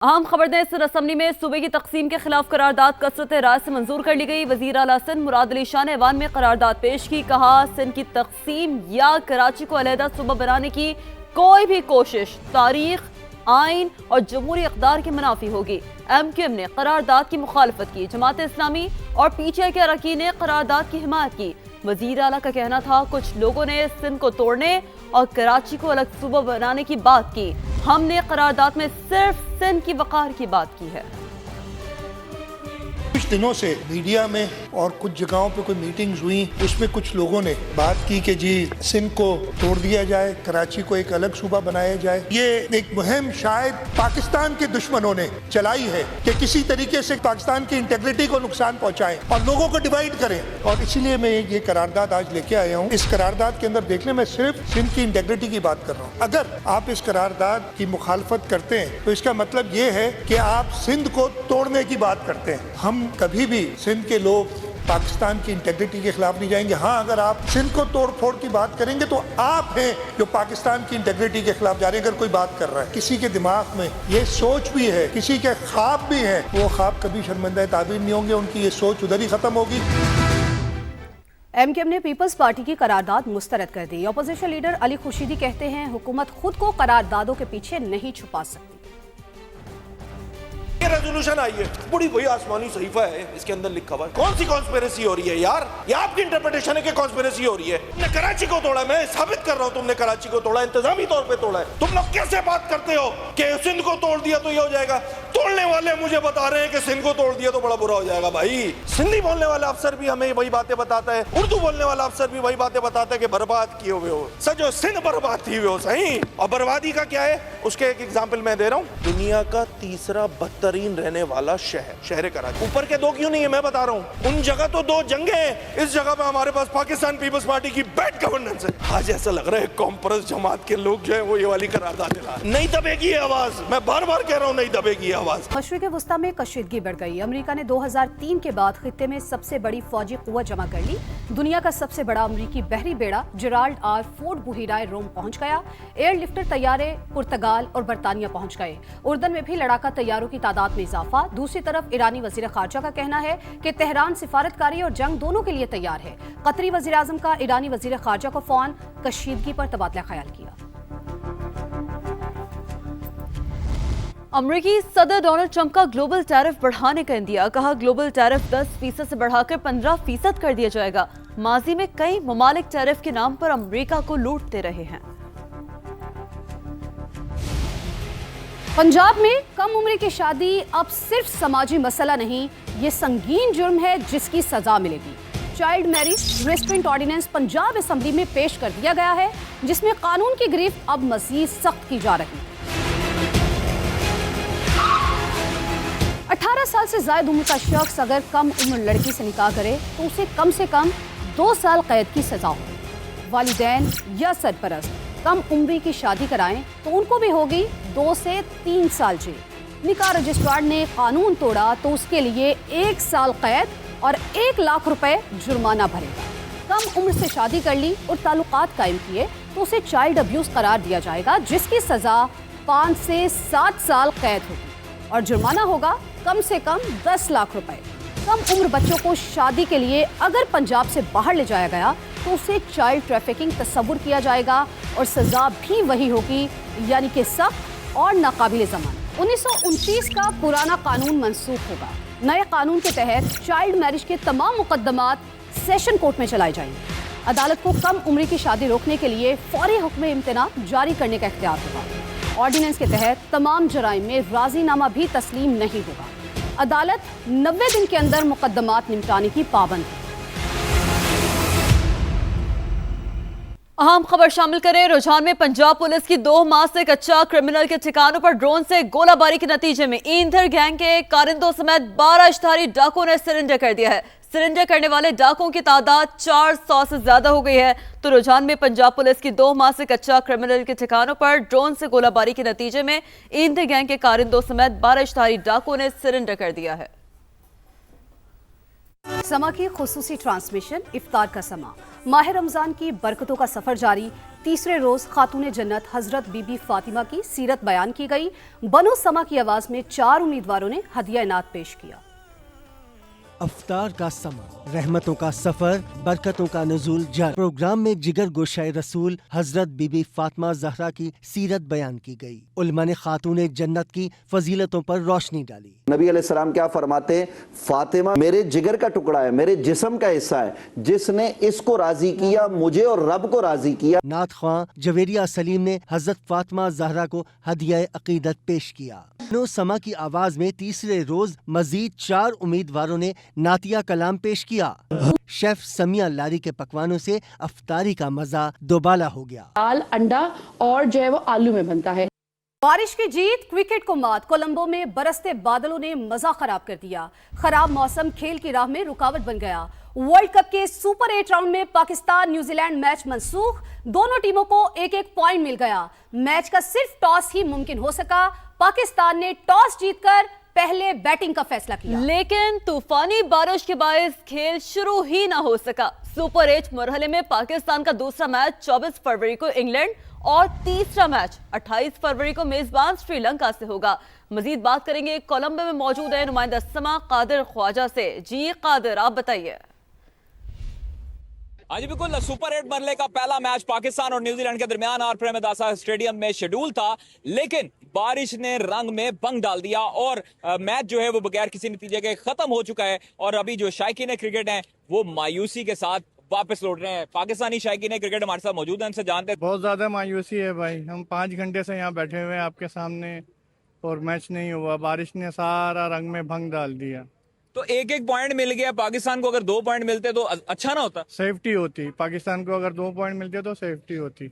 अहम खबर दें, सिंध असम्बली में सूबे की तकसीम के खिलाफ करारदाद कसरत राय से मंजूर कर ली गई। वजीर आला सिंध मुराद अली शाह ने ऐवान में करारदाद पेश की। कहा, सिंध की तकसीम या कराची को अलहदा सूबा बनाने की कोई भी कोशिश तारीख, आइन और जमहूरी इक़दार के मुनाफी होगी। MQM ने करारदाद की मुखालफत की। जमात इस्लामी और PTI के अरकान ने करारदाद की हिमायत की। वजीर आला का कहना था, कुछ लोगों ने सिंध को तोड़ने और कराची को अलग सूबा बनाने की बात की। हमने करारदाद में सिर्फ सिंध की वक़ार की बात की है। कुछ दिनों से मीडिया में और कुछ जगहों पे कोई मीटिंग्स हुई, उसमें कुछ लोगों ने बात की कि जी सिंध को तोड़ दिया जाए, कराची को एक अलग सूबा बनाया जाए। ये एक मुहिम शायद पाकिस्तान के दुश्मनों ने चलाई है कि किसी तरीके से पाकिस्तान की इंटेग्रिटी को नुकसान पहुंचाएं और लोगों को डिवाइड करें, और इसीलिए मैं ये करारदाद आज लेके आया हूँ। इस करारदाद के अंदर देख लें, मैं सिर्फ सिंध की इंटेग्रिटी की बात कर रहा हूँ। अगर आप इस करारदाद की मुखालफत करते हैं तो इसका मतलब ये है कि आप सिंध को तोड़ने की बात करते हैं। हम कभी भी सिंध के लोग पाकिस्तान की इंटेग्रिटी के खिलाफ नहीं जाएंगे। हाँ, अगर आप सिंध को तोड़ फोड़ की बात करेंगे तो आप हैं जो पाकिस्तान की इंटेग्रिटी के खिलाफ जा रहे हैं। अगर कोई बात कर रहा है, किसी के दिमाग में ये सोच भी है, किसी के ख्वाब भी है, वो ख्वाब कभी शर्मिंदा ताबीर नहीं होंगे, उनकी ये सोच उधर ही खत्म होगी। MQM ने पीपल्स पार्टी की करारदाद मुस्तरद कर दी। अपोजिशन लीडर अली खुर्शीदी कहते हैं, हुकूमत खुद को करारदादों के पीछे नहीं छुपा सकती। ये रेजोल्यूशन आई है, बड़ी वही आसमानी सहीफा है, इसके अंदर लिखा हुआ है। कौन सी कॉन्स्पिरेसी हो रही है यार? ये आपकी इंटरप्रिटेशन है कि कॉन्स्पिरेसी हो रही है। तुमने कराची को तोड़ा, मैं साबित कर रहा हूँ तुमने कराची को तोड़ा, इंतजामी तौर पे तोड़ा है। तुम लोग कैसे बात करते हो कि सिंध को तोड़ दिया तो ये हो जाएगा? तोड़ने वाले मुझे बता रहे हैं कि सिंध को तोड़ दिया तो बड़ा बुरा हो जाएगा। भाई, सिंधी बोलने वाला अफसर भी हमें वही बातें बताता है, उर्दू बोलने वाला अफसर भी वही बातें बताता है कि बर्बाद किए हुए हो। सचो सिंध बर्बाद की हुए हो सही। और बर्बादी का क्या है, उसके एक एग्जाम्पल मैं दे रहा हूँ। दुनिया का तीसरा बदतरीन रहने वाला शहर कराची। ऊपर के दो क्यों नहीं है मैं बता रहा हूँ। उन जगह तो दो जंगे हैं, इस जगह पे हमारे पास पाकिस्तान पीपल्स पार्टी की बैड गवर्नेंस है। आज ऐसा लग रहा है कॉम्प्रेस जमात के लोग जो है वो ये वाली करारदाद दिला। नहीं दबेगी आवाज, मैं बार बार कह रहा हूँ, नहीं दबेगी आवाज। मशरिक़ वस्ता में कशीदगी बढ़ गई। अमेरिका ने 2003 के बाद खित्ते में सबसे बड़ी फौजी कुव्वत जमा कर ली। दुनिया का सबसे बड़ा अमरीकी बहरी बेड़ा जेराल्ड आर फोर्ड बुहीराए रोम पहुंच गया। एयरलिफ्टर तैयारे पुर्तगाल और बरतानिया पहुंच गए। उर्दन में भी लड़ाका तैयारों की तादाद में इजाफा। दूसरी तरफ ईरानी वजीर खारजा का कहना है कि तेहरान सिफारतकारी और जंग दोनों के लिए तैयार है। कतरी वजीर आजम का ईरानी वजीर खारजा को फोन कशीदगी पर तबादला ख्याल किया। अमरीकी सदर डोनाल्ड ट्रंप का ग्लोबल टैरिफ बढ़ाने का इंदिया। कहा, ग्लोबल टैरिफ 10% से बढ़ाकर 15% कर दिया जाएगा। माजी में कई ममालिक टैरिफ के नाम पर अमरीका को लूटते रहे हैं। पंजाब में कम उम्र की शादी अब सिर्फ समाजी मसला नहीं, ये संगीन जुर्म है जिसकी सजा मिलेगी। Child marriage restraint ordinance Punjab assembly में पेश कर दिया गया है, जिसमें कानून की गिरफ्त अब मजीद सख्त की जा रही है। 18 साल से ज्यादा उम्र का शख्स अगर कम उम्र लड़की से निकाह करे तो उसे कम से कम 2 साल कैद की सजा होगी। वालिदैन या सरपरस्त कम उम्री की शादी कराएं तो उनको भी होगी 2 से 3 साल जेल। निकाह रजिस्ट्रार ने कानून तोड़ा तो उसके लिए 1 साल कैद और 1 लाख रुपए जुर्माना भरेगा। कम उम्र से शादी कर ली और ताल्लुकात कायम किए तो उसे चाइल्ड अब्यूज करार दिया जाएगा, जिसकी सजा 5 से 7 साल कैद होगी और जुर्माना होगा कम से कम 10 लाख रुपए। कम उम्र बच्चों को शादी के लिए अगर पंजाब से बाहर ले जाया गया तो उसे चाइल्ड ट्रैफिकिंग तस्वुर किया जाएगा और सजा भी वही होगी, यानी कि सख्त और नाकाबिल ज़मानत। 1929 का पुराना कानून मनसूख होगा। नए कानून के तहत चाइल्ड मैरिज के तमाम मुकदमात सेशन कोर्ट में चलाए जाएंगे। अदालत को कम उम्र की शादी रोकने के लिए फौरी हुक्म इम्तना जारी करने का इख्तियार होगा। ऑर्डिनेंस के तहत तमाम जराइम में राजीनामा भी तस्लीम नहीं होगा। अदालत 90 दिन के अंदर मुकदमात निपटाने की पाबंद है। अहम खबर शामिल करें। रुझान में पंजाब पुलिस की 2 माह से कच्चा क्रिमिनल के ठिकानों पर ड्रोन से गोलाबारी के नतीजे में ईंधर गैंग के कारिंदों समेत 12 इश्तहारी डाकुओं ने सरेंडर कर दिया है। सरेंडर करने वाले डाकुओं की तादाद 400 से ज्यादा हो गई है। तो रुझान में पंजाब पुलिस की 2 माह से कच्चा क्रिमिनल के ठिकानों पर ड्रोन से गोलाबारी के नतीजे में ईंधर गैंग के कारिंदों समेत 12 इश्तहारी डाकुओं ने सरेंडर कर दिया है। समा की खुसूसी ट्रांसमिशन इफ्तार का समा। माह रमजान की बरकतों का सफर जारी। तीसरे रोज खातून जन्नत हजरत बीबी फातिमा की सीरत बयान की गई। बनो समा की आवाज में 4 उम्मीदवारों ने हदिया इनात पेश किया। अफ्तार का समा, रहमतों का सफर, बरकतों का नुज़ूल जर। प्रोग्राम में जिगर गोशाए रसूल हजरत बीबी फातिमा ज़हरा की सीरत बयान की गई। उलमा ने खातून जन्नत की फजीलतों पर रोशनी डाली। नबी अलैहिस्सलाम क्या फरमाते हैं, फातिमा मेरे जिगर का टुकड़ा है, मेरे जिस्म का हिस्सा है, जिसने इसको राजी किया मुझे और रब को राजी किया। नात ख्वां जवेरिया सलीम ने हजरत फातिमा ज़हरा को हदिया अकीदत पेश किया। बनो समा की आवाज में तीसरे रोज मजीद 4 उम्मीदवारों ने नातिया कलाम पेश किया। शेफ समिया लारी के पकवानों से अफ्तारी का मजा दोबाला हो गया। दाल, अंडा और जो है वो आलू में बनता है। बारिश की जीत, क्रिकेट को मात। कोलंबो में बरसते बादलों ने मजा खराब कर दिया। खराब मौसम खेल की राह में रुकावट बन गया। वर्ल्ड कप के सुपर 8 राउंड में पाकिस्तान न्यूजीलैंड मैच मनसूख। दोनों टीमों को एक एक पॉइंट मिल गया। मैच का सिर्फ टॉस ही मुमकिन हो सका। पाकिस्तान ने टॉस जीतकर पहले बैटिंग का फैसला किया, लेकिन तूफानी बारिश के बायस खेल शुरू ही ना हो सका। सुपर 8 मरहले में पाकिस्तान का दूसरा मैच 24 फरवरी को इंग्लैंड और तीसरा मैच 28 फरवरी को मेजबान श्रीलंका से होगा। मजीद बात करेंगे कोलंबो में मौजूद है नुमाइंदा समा कादिर ख्वाजा से। जी कादिर, आप बताइए। हाँ जी बिल्कुल, सुपर 8 मरहले का पहला मैच पाकिस्तान और न्यूजीलैंड के दरमियान आर प्रेमदासा स्टेडियम में शेड्यूल था, लेकिन बारिश ने रंग में भंग डाल दिया और मैच जो है वो बगैर किसी नतीजे के खत्म हो चुका है। और अभी जो शायकीन क्रिकेट हैं वो मायूसी के साथ वापस लौट रहे हैं। पाकिस्तानी शायकीन क्रिकेट हमारे साथ मौजूद हैं, उनसे जानते हैं। बहुत ज्यादा मायूसी है भाई, हम 5 घंटे से यहाँ बैठे हुए हैं आपके सामने और मैच नहीं हुआ। बारिश ने सारा रंग में भंग डाल दिया। तो एक एक पॉइंट मिल गया पाकिस्तान को, अगर 2 पॉइंट मिलते तो अच्छा ना होता? सेफ्टी होती पाकिस्तान को, अगर 2 पॉइंट मिलते तो सेफ्टी होती।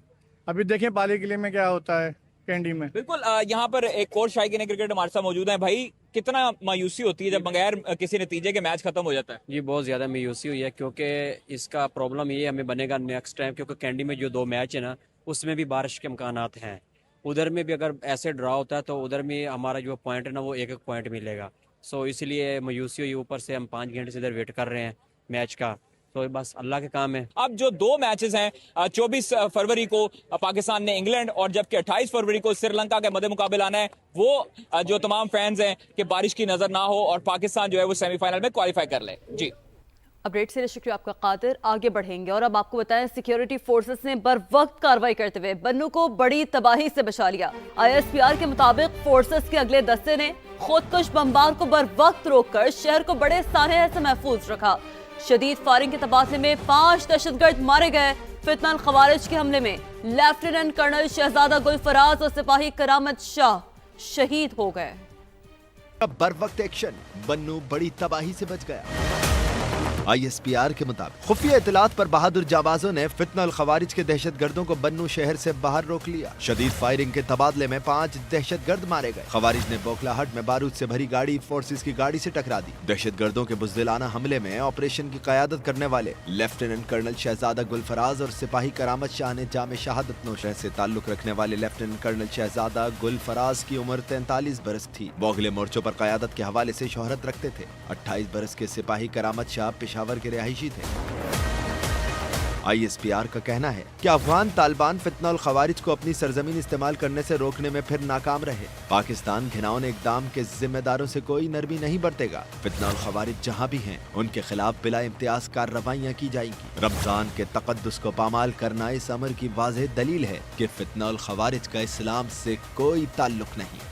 अभी देखें पाली किले में क्या होता है कैंडी में। बिल्कुल, यहाँ पर एक और शायकीन क्रिकेट हमारे साथ मौजूद है। भाई, कितना मायूसी होती है जब बगैर किसी नतीजे के मैच खत्म हो जाता है? जी बहुत ज़्यादा मायूसी हुई है, क्योंकि इसका प्रॉब्लम ये हमें बनेगा नेक्स्ट टाइम, क्योंकि कैंडी में जो 2 मैच है ना उसमें भी बारिश के इम्कानात हैं। उधर में भी अगर ऐसे ड्रा होता है तो उधर में हमारा जो पॉइंट है ना वो एक एक पॉइंट मिलेगा। सो इसलिए मायूसी हुई, ऊपर से हम 5 घंटे से इधर वेट कर रहे हैं मैच का, तो बस अल्लाह के काम है। अब जो 2 मैचेस हैं, 24 फरवरी को पाकिस्तान ने इंग्लैंड और जबकि 28 फरवरी को श्रीलंका के मध्य मुकाबला आना है, वो जो तमाम फैंस हैं कि बारिश की नजर ना हो और पाकिस्तान जो है वो सेमीफाइनल में क्वालिफाई कर ले। जी अपडेट से शुक्रिया आपका कादिर। आगे बढ़ेंगे और अब आपको बताएं, सिक्योरिटी फोर्सेस ने बर वक्त कार्रवाई करते हुए बन्नू को बड़ी तबाही से बचा लिया। ISPR के मुताबिक फोर्सेस के अगले दस्ते ने खुदकुश बमबार को बर वक्त रोककर शहर को बड़े सानहे से महफूज रखा। शदीद फायरिंग के तबादले में 5 दहशतगर्द मारे गए। फितनल खवारिज के हमले में लेफ्टिनेंट कर्नल शहजादा गुल फराज और सिपाही करामत शाह शहीद हो गए। बर वक्त एक्शन, बन्नू बड़ी तबाही से बच गया। ISPR के मुताबिक खुफिया इतलात पर बहादुर जाबाजों ने फितनल खवारिज के दहशतगर्दों को बन्नू शहर से बाहर रोक लिया। शदीद फायरिंग के तबादले में 5 दहशतगर्द मारे गए। खवारिज ने बोखलाहट में बारूद से भरी गाड़ी फोर्सेस की गाड़ी से टकरा दी। दहशतगर्दों के बुज़दिलाना हमले में ऑपरेशन की क़यादत करने वाले लेफ्टिनेंट कर्नल शहजादा गुलफराज और सिपाही करामत शाह ने जाम शहादत नोश से ताल्लुक रखने वाले लेफ्टिनेंट कर्नल शहजादा गुलफराज की उम्र 43 बरस थी। वो अगले मोर्चों पर क़यादत के हवाले से शोहरत रखते थे। 28 बरस के सिपाही करामत शाह पेशावर के रिहायशी थे। ISPR का कहना है कि अफगान तालिबान फितनल खवारिज को अपनी सरजमीन इस्तेमाल करने से रोकने में फिर नाकाम रहे। पाकिस्तान घिनौने इक़दाम के जिम्मेदारों से कोई नरमी नहीं बरतेगा। फितनल खवारिज जहाँ भी हैं उनके खिलाफ बिला इम्तियाज कार्रवाइयाँ की जाएंगी। रमजान के तक़द्दुस को पामाल करना इस अमर की वाज़ेह दलील है कि फितनल खवारिज का इस्लाम से कोई ताल्लुक नहीं।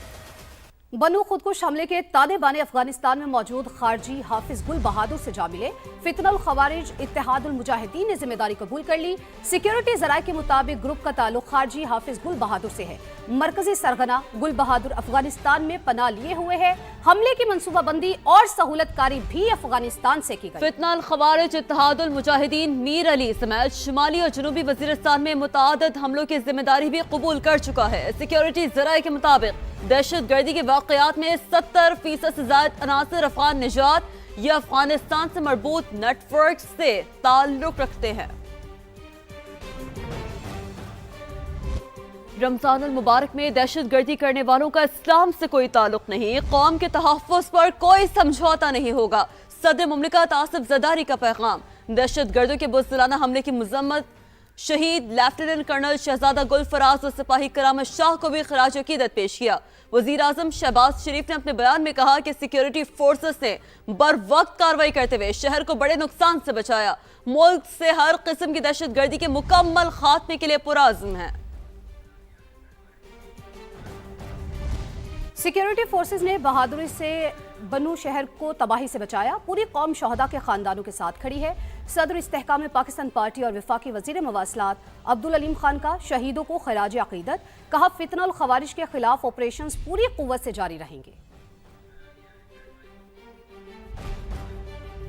बन्नू खुदकुश हमले के ताने बाने अफगानिस्तान में मौजूद खारजी हाफिज गुल बहादुर से जा मिले। फितनल खवारिज इत्तेहादुल मुजाहिदीन ने जिम्मेदारी कबूल कर ली। सिक्योरिटी जराये के मुताबिक ग्रुप का ताल्लुक खारजी हाफिज गुल बहादुर से है। मरकजी सरगना गुल बहादुर अफगानिस्तान में पनाह लिए हुए है। हमले की मनसूबाबंदी और सहूलतकारी भी अफगानिस्तान से की गई। फितनल खवारिज इत्तेहादुल मुजाहिदीन मीर अली समेत शुमाली और जनूबी वजीरिस्तान में मुताअद्दिद हमलों की जिम्मेदारी भी कबूल कर चुका है। सिक्योरिटी जराये के मुताबिक दहशत गर्दी के वाक़यात में 70% से ज्यादा अनासर अफगान निजात या अफगानिस्तान से मरबूत नेटवर्क से ताल्लुक रखते हैं। रमजानुल मुबारक में दहशत गर्दी करने वालों का इस्लाम से कोई ताल्लुक नहीं। कौम के तहफ़्फ़ुज़ पर कोई समझौता नहीं होगा। सदर मुमलिकत आसिफ ज़रदारी का पैगाम। दहशत गर्दों के बुज़दिलाना हमले की मज़म्मत शहीद लेफ्टिनेंट कर्नल शहजादा गुल फराज और सिपाही करामत शाह को भी खराज अकीदत पेश किया। वजीर आजम शहबाज शरीफ ने अपने बयान में कहा कि सिक्योरिटी फोर्सेस ने बर वक्त कार्रवाई करते हुए शहर को बड़े नुकसान से बचाया। मुल्क से हर किस्म की दहशतगर्दी के मुकम्मल खात्मे के लिए पुरअज़्म है। सिक्योरिटी फोर्सेस ने बहादुरी से बन्नू शहर को तबाही से बचाया। पूरी कौम शहदा के खानदानों के साथ खड़ी है। सदर इस्तेहकाम पाकिस्तान पार्टी और वफाकी वजीर मवासलात अब्दुल अलीम खान का शहीदों को खराज अकीदत। कहा फितनल खवारिज के खिलाफ ऑपरेशंस पूरी कुव्वत से जारी रहेंगे।